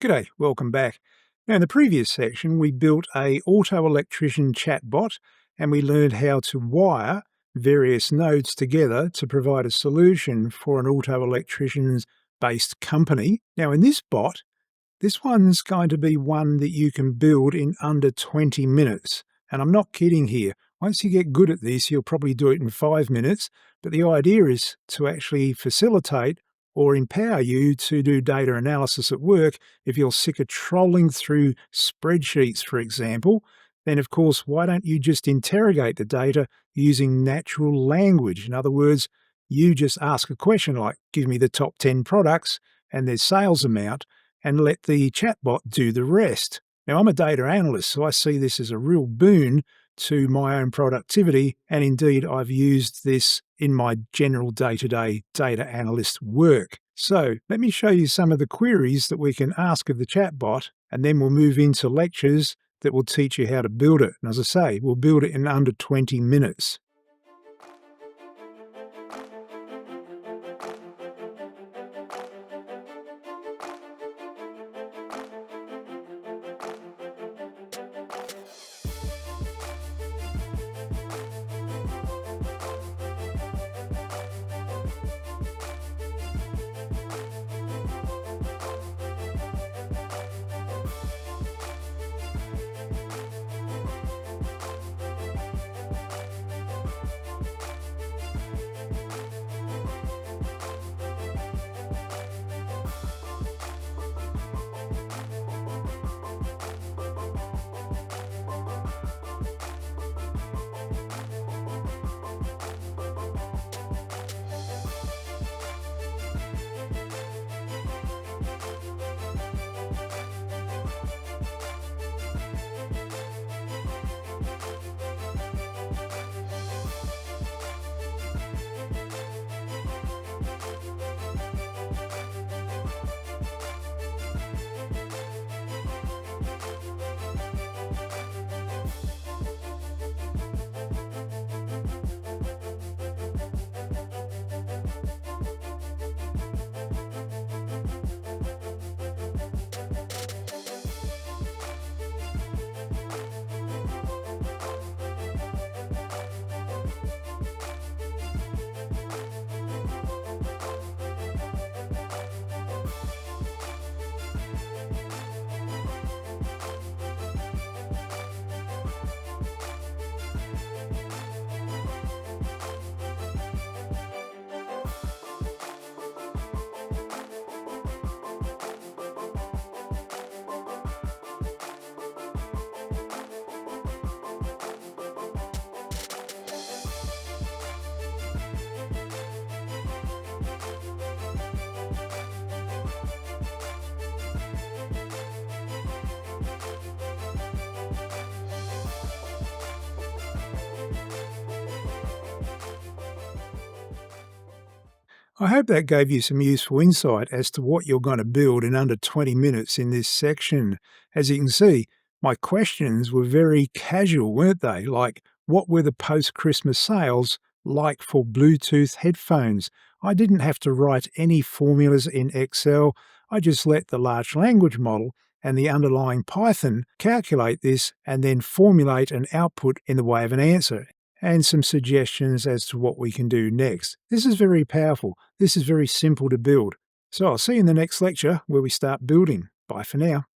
G'day, welcome back. Now, in the previous section, we built a auto-electrician chatbot and we learned how to wire various nodes together to provide a solution for an auto-electrician's based company. Now, in this bot, this one's going to be one that you can build in under 20 minutes. And I'm not kidding here. Once you get good at this, you'll probably do it in 5 minutes. But the idea is to actually facilitate or empower you to do data analysis at work. If you're sick of trolling through spreadsheets, for example, then of course, why don't you just interrogate the data using natural language? In other words, you just ask a question like, give me the top 10 products and their sales amount, and let the chatbot do the rest. Now, I'm a data analyst, so I see this as a real boon to my own productivity, and indeed I've used this in my general day-to-day data analyst work. So let me show you some of the queries that we can ask of the chatbot, and then we'll move into lectures that will teach you how to build it. And as I say, we'll build it in under 20 minutes. I hope that gave you some useful insight as to what you're going to build in under 20 minutes in this section. As you can see, my questions were very casual, weren't they? Like, what were the post-Christmas sales like for Bluetooth headphones? I didn't have to write any formulas in Excel. I just let the large language model and the underlying Python calculate this and then formulate an output in the way of an answer, and some suggestions as to what we can do next. This is very powerful. This is very simple to build. So I'll see you in the next lecture where we start building. Bye for now.